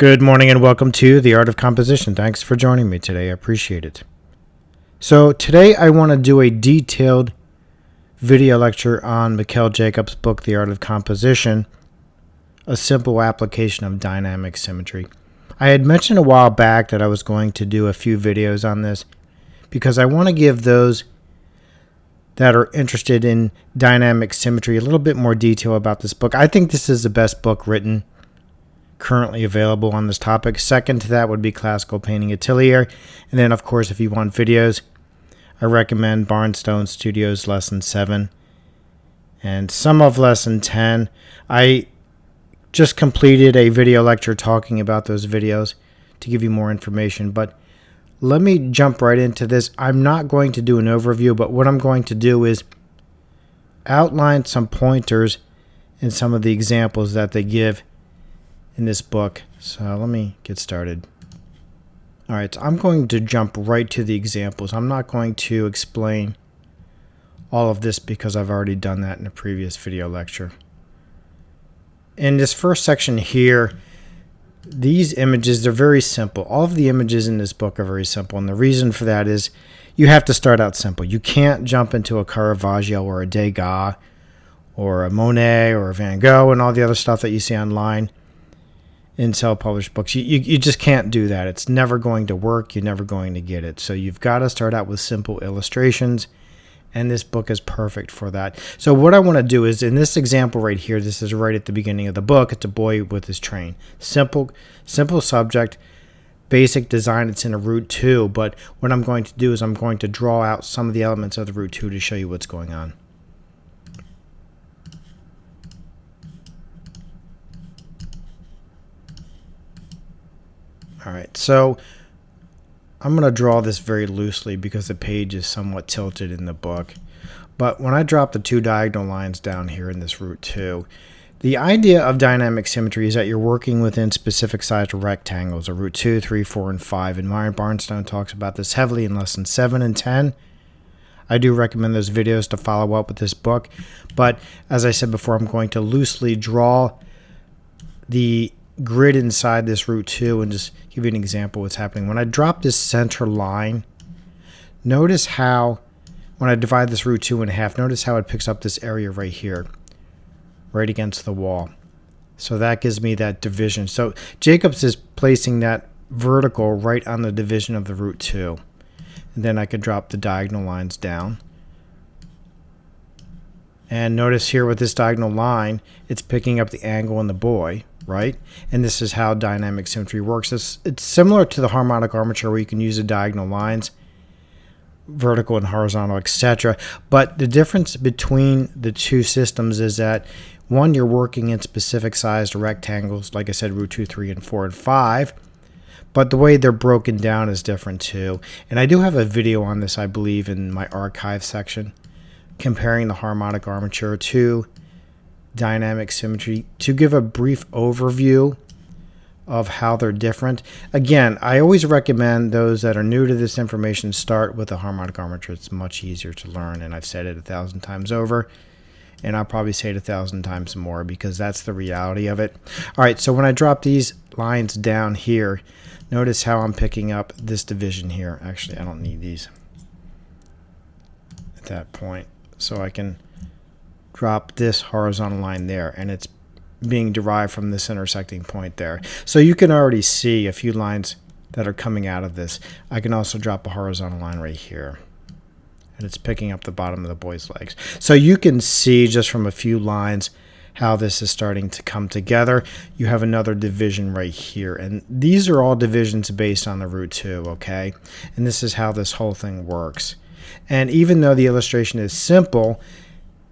Good morning and welcome to The Art of Composition. Thanks for joining me today. I appreciate it. So today I want to do a detailed video lecture on Mikhail Jacobs' book, The Art of Composition, a simple application of dynamic symmetry. I had mentioned a while back that I was going to do a few videos on this because I want to give those that are interested in dynamic symmetry a little bit more detail about this book. I think this is the best book written currently available on this topic. Second to that would be Classical Painting Atelier. And then, of course, if you want videos, I recommend Barnstone Studios Lesson 7 and some of Lesson 10. I just completed a video lecture talking about those videos to give you more information, but let me jump right into this. I'm not going to do an overview, but what I'm going to do is outline some pointers in some of the examples that they give in this book. So let me get started. All right, so I'm going to jump right to the examples. I'm not going to explain all of this because I've already done that in a previous video lecture. In this first section here, these images, they're very simple. All of the images in this book are very simple, and the reason for that is you have to start out simple. You can't jump into a Caravaggio or a Degas or a Monet or a Van Gogh and all the other stuff that you see online in self-published books. You just can't do that. It's never going to work. You're never going to get it. So you've got to start out with simple illustrations, and this book is perfect for that. So what I want to do is, in this example right here, this is right at the beginning of the book. It's a boy with his train. Simple subject, basic design. It's in a route 2, but what I'm going to do is I'm going to draw out some of the elements of the route 2 to show you what's going on. All right, so I'm going to draw this very loosely because the page is somewhat tilted in the book. But when I drop the 2 diagonal lines down here in this route 2, the idea of dynamic symmetry is that you're working within specific sized rectangles, a route 2, 3, 4, and 5. And Myron Barnstone talks about this heavily in Lesson 7 and 10. I do recommend those videos to follow up with this book. But as I said before, I'm going to loosely draw the grid inside this route 2 and just give you an example of what's happening. When I drop this center line, notice how when I divide this route 2 in half, notice how it picks up this area right here, right against the wall. So that gives me that division. So Jacobs is placing that vertical right on the division of the route 2. And then I could drop the diagonal lines down. And notice here with this diagonal line, it's picking up the angle in the boy, right? And this is how dynamic symmetry works. It's similar to the harmonic armature where you can use the diagonal lines, vertical and horizontal, etc. But the difference between the two systems is that one, you're working in specific sized rectangles, like I said, route 2, 3, and 4, and 5. But the way they're broken down is different too. And I do have a video on this, I believe, in my archive section, comparing the harmonic armature to dynamic symmetry to give a brief overview of how they're different. Again, I always recommend those that are new to this information start with the harmonic armature. It's much easier to learn, and I've said it 1,000 times over, and I'll probably say it 1,000 times more because that's the reality of it. All right, so when I drop these lines down here, notice how I'm picking up this division here. Actually, I don't need these at that point, so I can drop this horizontal line there, and it's being derived from this intersecting point there. So you can already see a few lines that are coming out of this. I can also drop a horizontal line right here, and it's picking up the bottom of the boy's legs. So you can see just from a few lines how this is starting to come together. You have another division right here, and these are all divisions based on the route 2, okay? And this is how this whole thing works. And even though the illustration is simple,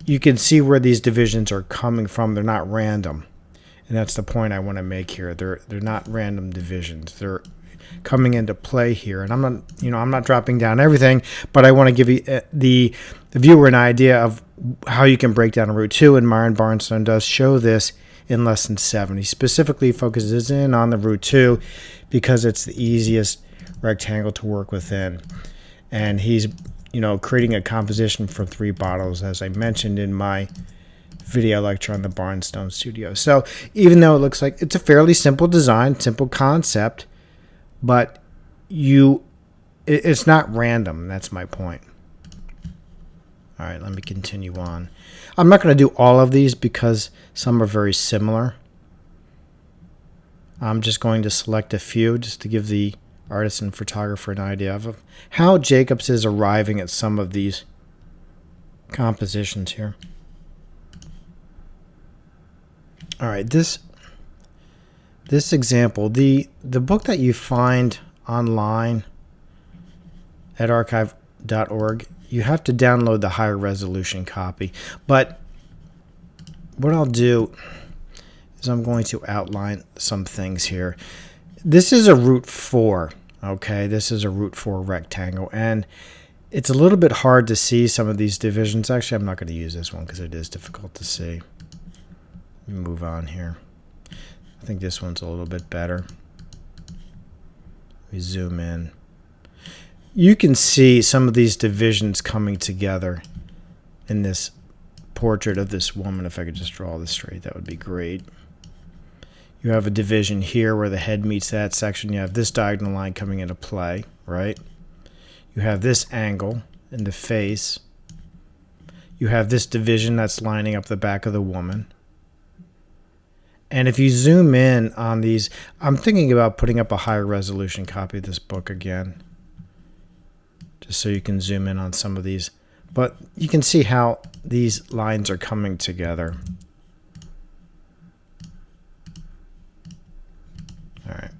you can see where these divisions are coming from. They're not random. And that's the point I want to make here. They're not random divisions. They're coming into play here. And I'm not dropping down everything, but I want to give you the viewer an idea of how you can break down a route 2, and Myron Barnstone does show this in Lesson 7. He specifically focuses in on the route 2 because it's the easiest rectangle to work within. And he's creating a composition for 3 bottles, as I mentioned in my video lecture on the Barnstone Studio. So even though it looks like it's a fairly simple design, simple concept, but it's not random. That's my point. All right, let me continue on. I'm not going to do all of these because some are very similar. I'm just going to select a few just to give the artist and photographer an idea of how Jacobs is arriving at some of these compositions here. All right, this example, the book that you find online at archive.org, you have to download the higher resolution copy. But what I'll do is I'm going to outline some things here. This is a root 4, okay? This is a root 4 rectangle, and it's a little bit hard to see some of these divisions. Actually, I'm not going to use this one because it is difficult to see. Let me move on here. I think this one's a little bit better. We zoom in. You can see some of these divisions coming together in this portrait of this woman. If I could just draw this straight, that would be great. You have a division here where the head meets that section. You have this diagonal line coming into play, right? You have this angle in the face. You have this division that's lining up the back of the woman. And if you zoom in on these, I'm thinking about putting up a higher resolution copy of this book again, just so you can zoom in on some of these. But you can see how these lines are coming together. All right.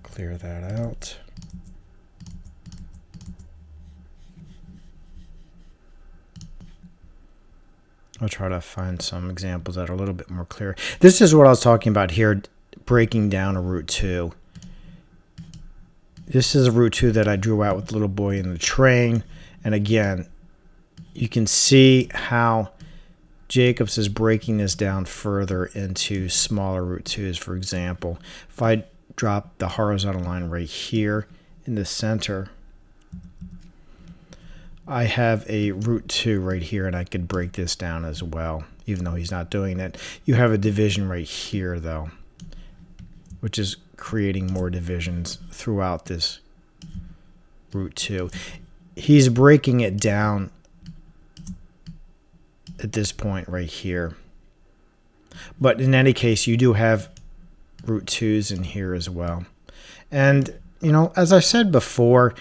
Clear that out. I'll try to find some examples that are a little bit more clear. This is what I was talking about here, breaking down a root 2. This is a root 2 that I drew out with the little boy in the train. And again, you can see how Jacobs is breaking this down further into smaller root 2s. For example, if I drop the horizontal line right here in the center, I have a root 2 right here, and I could break this down as well, even though he's not doing it. You have a division right here, though, which is creating more divisions throughout this root 2. He's breaking it down at this point right here. But in any case, you do have root 2s in here as well. And, you know, as I said before,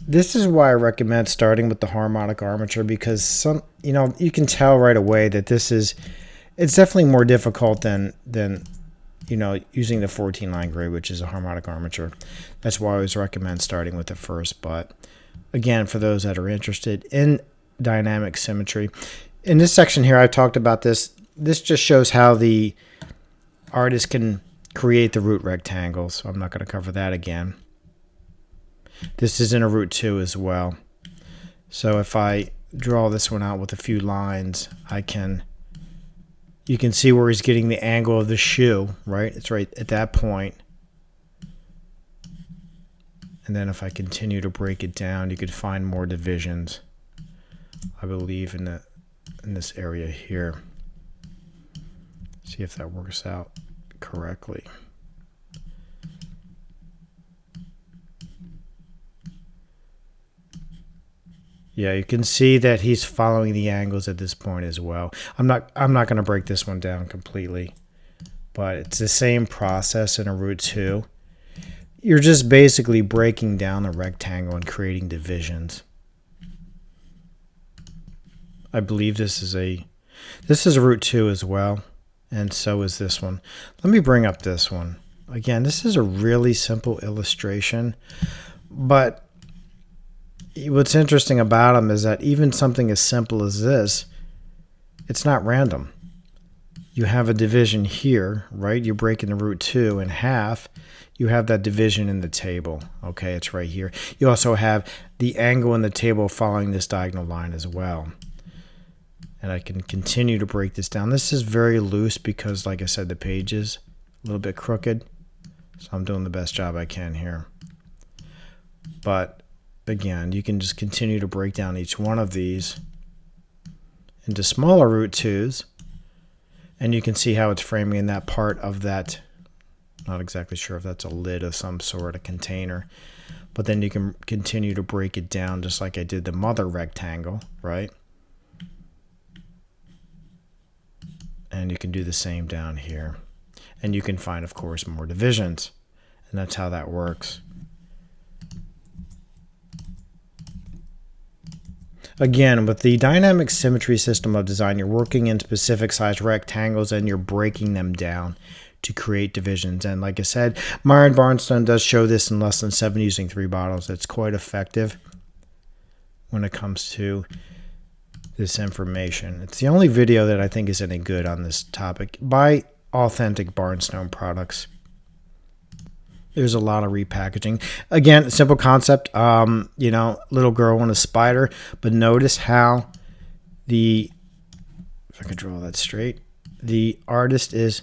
this is why I recommend starting with the harmonic armature, because you can tell right away that it's definitely more difficult than using the 14 line grid, which is a harmonic armature. That's why I always recommend starting with it first. But again, for those that are interested in dynamic symmetry, in this section here, I've talked about this. This just shows how the artist can create the root rectangles. So I'm not going to cover that again. This is in a root 2 as well. So if I draw this one out with a few lines, you can see where he's getting the angle of the shoe, right? It's right at that point. And then if I continue to break it down, you could find more divisions, I believe, in this area here. See if that works out correctly. Yeah, you can see that he's following the angles at this point as well. I'm not going to break this one down completely, but it's the same process in a root 2. You're just basically breaking down the rectangle and creating divisions. I believe this is a root 2 as well, and so is this one. Let me bring up this one. Again, this is a really simple illustration, but what's interesting about them is that even something as simple as this, it's not random. You have a division here, right? You're breaking the root 2 in half. You have that division in the table. Okay, it's right here. You also have the angle in the table following this diagonal line as well. And I can continue to break this down. This is very loose because, like I said, the page is a little bit crooked. So I'm doing the best job I can here. But again, you can just continue to break down each one of these into smaller root 2s, and you can see how it's framing in that part of that. Not exactly sure if that's a lid of some sort, a container, but then you can continue to break it down just like I did the mother rectangle, right? And you can do the same down here, and you can find, of course, more divisions, and that's how that works. Again, with the dynamic symmetry system of design, you're working in specific size rectangles and you're breaking them down to create divisions. And like I said, Myron Barnstone does show this in less than 7 using 3 bottles. It's quite effective when it comes to this information. It's the only video that I think is any good on this topic. Buy authentic Barnstone products. There's a lot of repackaging. Again, simple concept. You know, little girl and a spider. But notice how if I could draw that straight, the artist is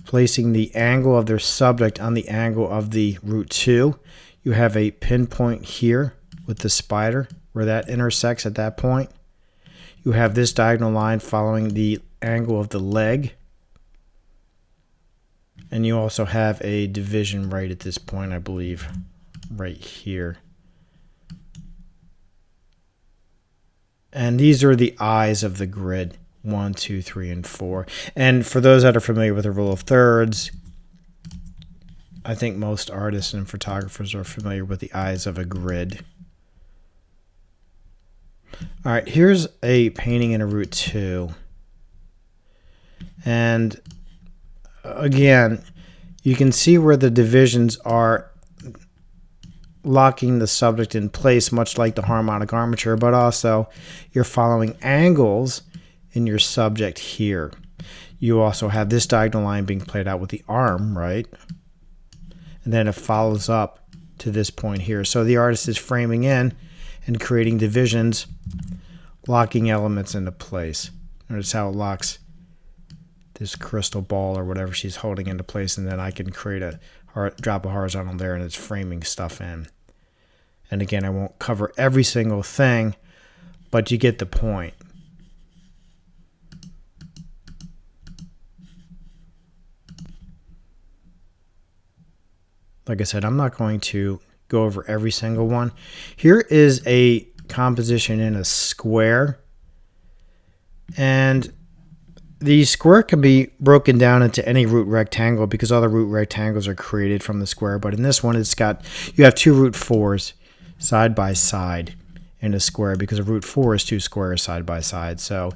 placing the angle of their subject on the angle of the root 2. You have a pinpoint here with the spider where that intersects at that point. You have this diagonal line following the angle of the leg. And you also have a division right at this point, I believe, right here. And these are the eyes of the grid, 1, 2, 3, and 4. And for those that are familiar with the rule of thirds, I think most artists and photographers are familiar with the eyes of a grid. All right, here's a painting in a root 2. And again, you can see where the divisions are locking the subject in place, much like the harmonic armature, but also you're following angles in your subject here. You also have this diagonal line being played out with the arm, right? And then it follows up to this point here. So the artist is framing in and creating divisions, locking elements into place. Notice how it locks this crystal ball or whatever she's holding into place, and then I can create drop a horizontal there, and it's framing stuff in. And again, I won't cover every single thing, but you get the point. Like I said, I'm not going to go over every single one. Here is a composition in a square, and the square can be broken down into any root rectangle because other root rectangles are created from the square. But in this one, you have 2 root 4s side by side in a square because a root 4 is 2 squares side by side. So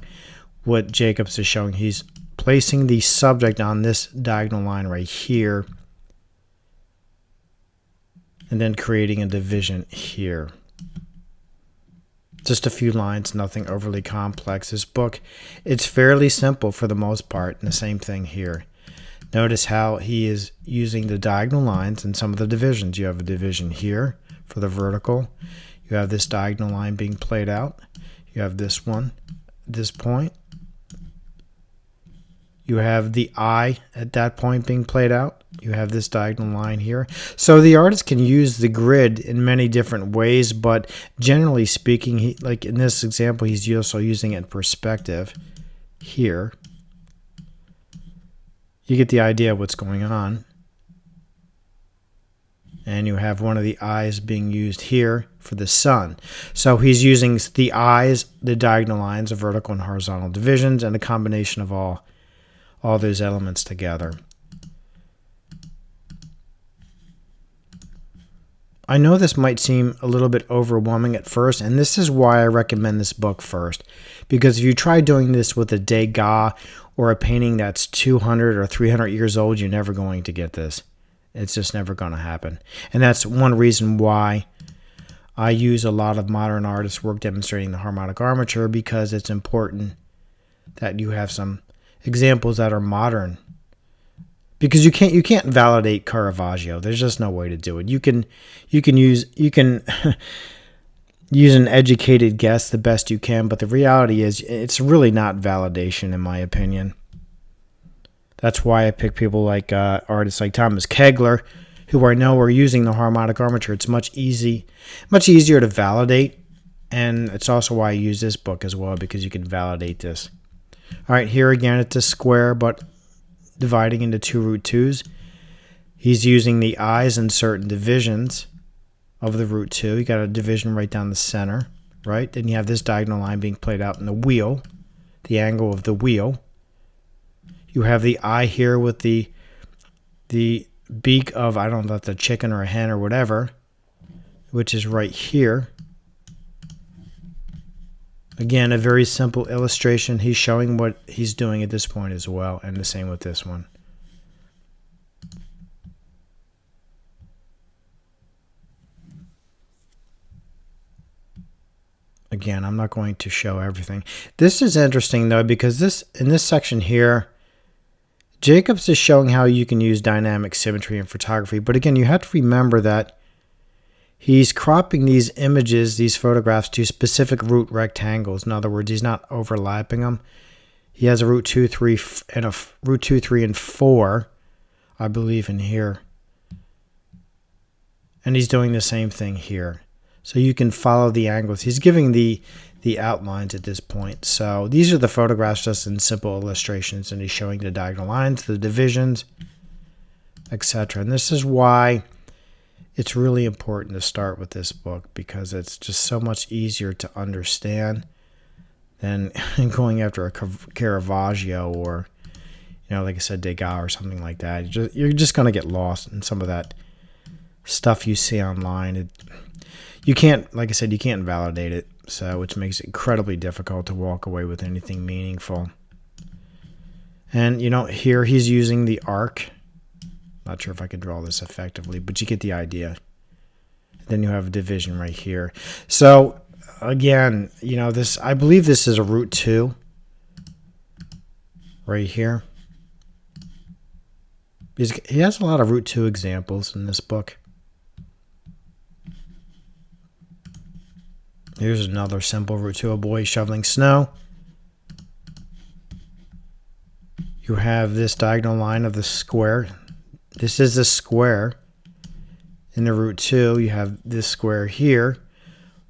what Jacobs is showing, he's placing the subject on this diagonal line right here and then creating a division here. Just a few lines, nothing overly complex. This book, it's fairly simple for the most part, and the same thing here. Notice how he is using the diagonal lines and some of the divisions. You have a division here for the vertical. You have this diagonal line being played out. You have this one, this point. You have the eye at that point being played out. You have this diagonal line here. So the artist can use the grid in many different ways, but generally speaking, like in this example, he's also using it in perspective here. You get the idea of what's going on. And you have one of the eyes being used here for the sun. So he's using the eyes, the diagonal lines, the vertical and horizontal divisions, and a combination of all those elements together. I know this might seem a little bit overwhelming at first, and this is why I recommend this book first. Because if you try doing this with a Degas or a painting that's 200 or 300 years old, you're never going to get this. It's just never going to happen. And that's one reason why I use a lot of modern artists' work demonstrating the harmonic armature, because it's important that you have some examples that are modern, because you can't validate Caravaggio. There's just no way to do it. You can use use an educated guess the best you can, but the reality is it's really not validation, in my opinion. That's why I pick people like artists like Thomas Kegler who I know are using the harmonic armature, it's much easier to validate. And it's also why I use this book as well, because you can validate this. All right, here again, it's a square, but dividing into 2 root 2's. He's using the eyes in certain divisions of the root 2. You got a division right down the center, right? Then you have this diagonal line being played out in the wheel, the angle of the wheel. You have the eye here with the beak of, I don't know, that's a chicken or a hen or whatever, which is right here. Again, a very simple illustration. He's showing what he's doing at this point as well, and the same with this one. Again, I'm not going to show everything. This is interesting, though, because in this section here, Jacobs is showing how you can use dynamic symmetry in photography. But again, you have to remember that he's cropping these images, these photographs, to specific root rectangles. In other words, he's not overlapping them. He has a root 2, 3, and a root 2, 3, and 4, I believe, in here. And he's doing the same thing here. So you can follow the angles. He's giving the outlines at this point. So these are the photographs just in simple illustrations, and he's showing the diagonal lines, the divisions, etc. And this is why it's really important to start with this book, because it's just so much easier to understand than going after a Caravaggio or, like I said, Degas or something like that. You're just going to get lost in some of that stuff you see online. You can't, like I said, you can't validate it, so which makes it incredibly difficult to walk away with anything meaningful. And, here he's using the arc. Not sure if I can draw this effectively, but you get the idea. Then you have a division right here. So, again, I believe this is a root 2 right here. He has a lot of root 2 examples in this book. Here's another simple root 2, a boy shoveling snow. You have this diagonal line of the square. This is the square in the root 2. You have this square here.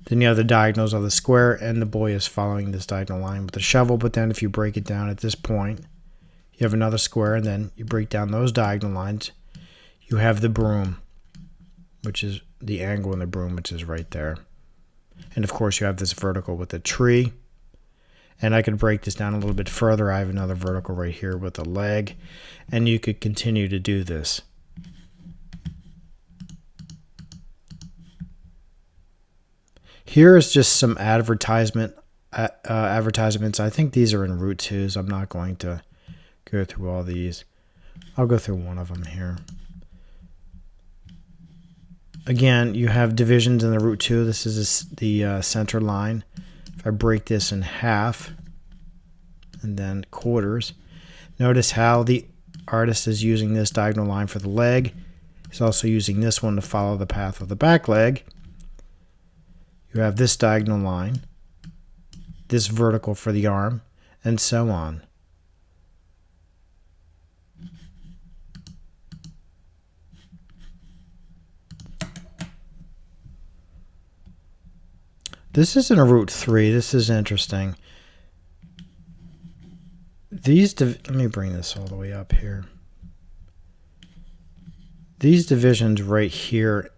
Then you have the diagonals of the square, and the boy is following this diagonal line with the shovel. But then if you break it down at this point, you have another square, and then you break down those diagonal lines. You have the broom, which is the angle in the broom, which is right there. And of course you have this vertical with the tree. And I could break this down a little bit further. I have another vertical right here with a leg. And you could continue to do this. Here is just some advertisements. I think these are in root 2s. I'm not going to go through all these. I'll go through one of them here. Again, you have divisions in the root 2. This is the center line. If I break this in half and then quarters, notice how the artist is using this diagonal line for the leg. He's also using this one to follow the path of the back leg. You have this diagonal line, this vertical for the arm, and so on. This isn't a root 3. This is interesting. Let me bring this all the way up here. These divisions right here,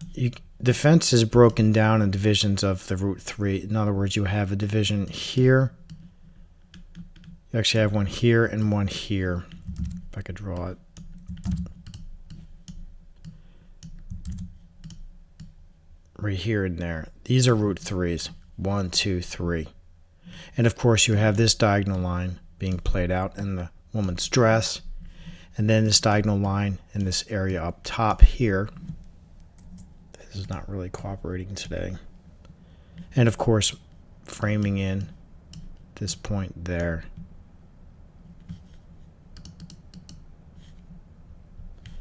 the fence is broken down in divisions of the root 3. In other words, you have a division here. You actually have one here and one here. If I could draw it. Right here and there. These are root 3's. 1, 2, 3. And of course you have this diagonal line being played out in the woman's dress. And then this diagonal line in this area up top here. This is not really cooperating today. And of course framing in this point there.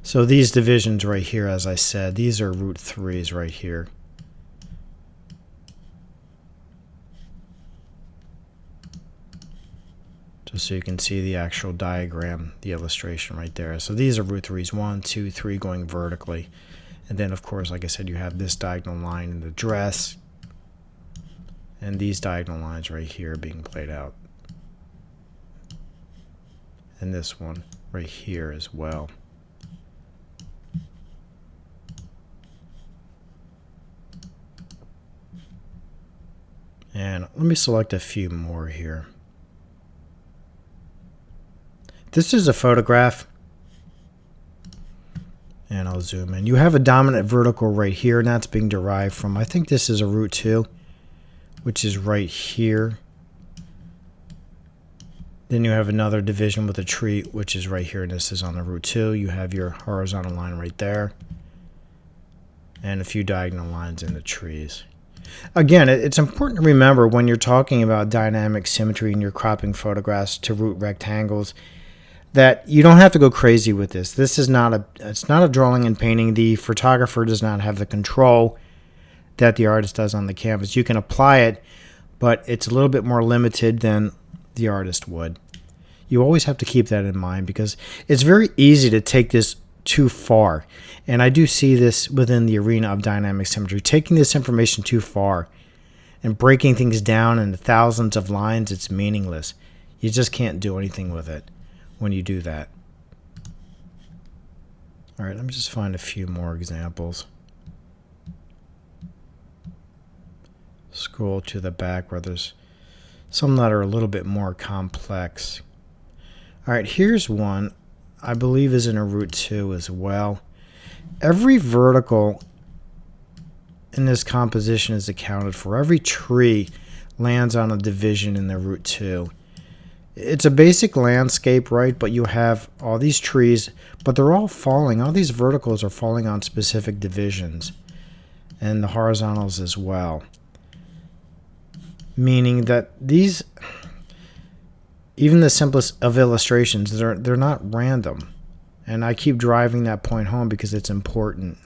So these divisions right here, as I said, these are root 3's right here. Just so you can see the actual diagram, the illustration right there. So these are root 3's, 1, 2, 3 going vertically. And then, of course, like I said, you have this diagonal line in the dress, and these diagonal lines right here being played out. And this one right here as well. And let me select a few more here. This is a photograph. And I'll zoom in. You have a dominant vertical right here, and that's being derived from, I think this is a root 2, which is right here. Then you have another division with a tree, which is right here, and this is on the root 2. You have your horizontal line right there, and a few diagonal lines in the trees. Again, it's important to remember when you're talking about dynamic symmetry and you're cropping photographs to root rectangles that you don't have to go crazy with this. This is not it's not a drawing and painting. The photographer does not have the control that the artist does on the canvas. You can apply it, but it's a little bit more limited than the artist would. You always have to keep that in mind because it's very easy to take this too far. And I do see this within the arena of dynamic symmetry. Taking this information too far and breaking things down into thousands of lines, it's meaningless. You just can't do anything with it when you do that. All right, let me just find a few more examples. Scroll to the back where there's some that are a little bit more complex. All right, here's one I believe is in a root 2 as well. Every vertical in this composition is accounted for. Every tree lands on a division in the root 2. It's a basic landscape, right? But you have all these trees, but they're all falling. All these verticals are falling on specific divisions, and the horizontals as well. Meaning that these, even the simplest of illustrations, they're not random. And I keep driving that point home because it's important.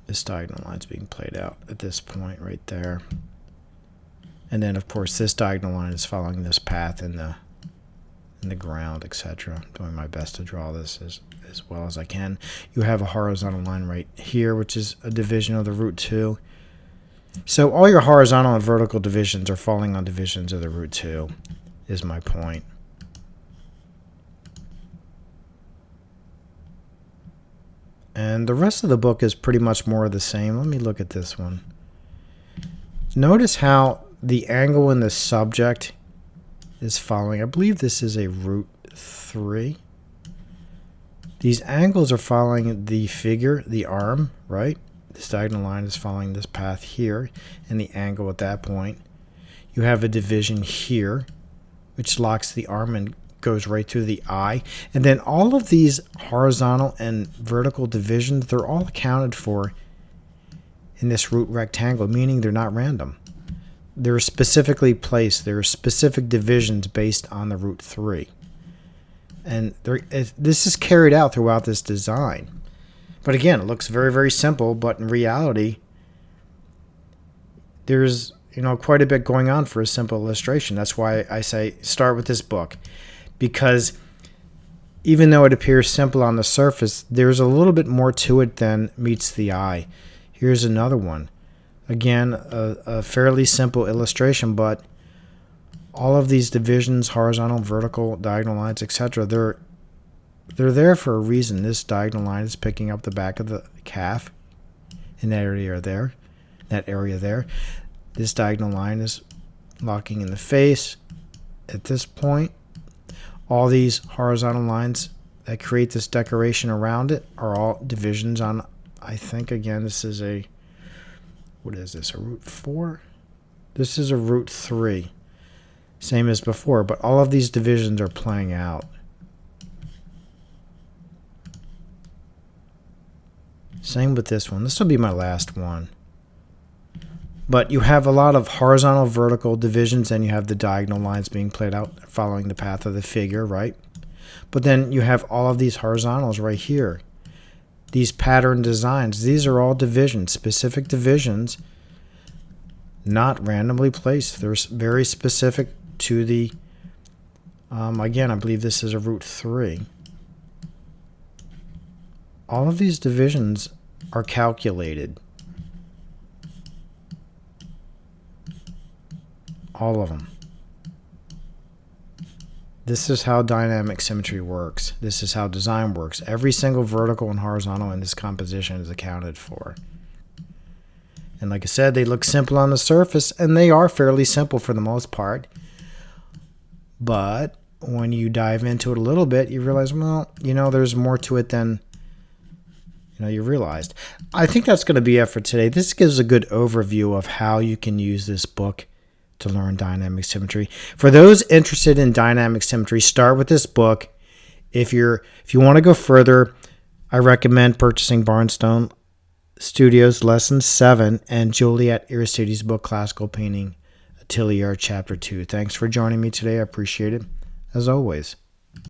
This diagonal line's being played out at this point right there. And then, of course, this diagonal line is following this path in the ground, etc. Doing my best to draw this as well as I can. You have a horizontal line right here, which is a division of the root 2. So all your horizontal and vertical divisions are falling on divisions of the root 2, is my point. And the rest of the book is pretty much more of the same. Let me look at this one. Notice how the angle in the subject is following. I believe this is a root 3. These angles are following the figure, the arm, right? This diagonal line is following this path here, and the angle at that point. You have a division here, which locks the arm and goes right through the eye. And then all of these horizontal and vertical divisions, they're all accounted for in this root rectangle, meaning they're not random. They're specifically placed. There are specific divisions based on the root 3. And this is carried out throughout this design. But again, it looks very, very simple, but in reality, there's quite a bit going on for a simple illustration. That's why I say start with this book, because even though it appears simple on the surface, there's a little bit more to it than meets the eye. Here's another one. Again, a fairly simple illustration, but all of these divisions, horizontal, vertical, diagonal lines, etc., they're there for a reason. This diagonal line is picking up the back of the calf in that area there. This diagonal line is locking in the face at this point. All these horizontal lines that create this decoration around it are all divisions on, I think, again, this is a, what is this, a root 4? This is a root 3. Same as before, but all of these divisions are playing out. Same with this one. This will be my last one. But you have a lot of horizontal, vertical divisions, and you have the diagonal lines being played out following the path of the figure, right? But then you have all of these horizontals right here. These pattern designs, these are all divisions, specific divisions, not randomly placed. They're very specific to the, again, I believe this is a root 3. all of these divisions are calculated. All of them. This is how dynamic symmetry works. This is how design works. Every single vertical and horizontal in this composition is accounted for. And like I said, they look simple on the surface, and they are fairly simple for the most part. But when you dive into it a little bit, you realize, well, there's more to it than you realized. I think that's going to be it for today. This gives a good overview of how you can use this book to learn dynamic symmetry. For those interested in dynamic symmetry, start with this book. If you want to go further, I recommend purchasing Barnstone Studios Lesson 7 and Juliet Aristides' book, Classical Painting Atelier Chapter 2. Thanks for joining me today. I appreciate it, as always.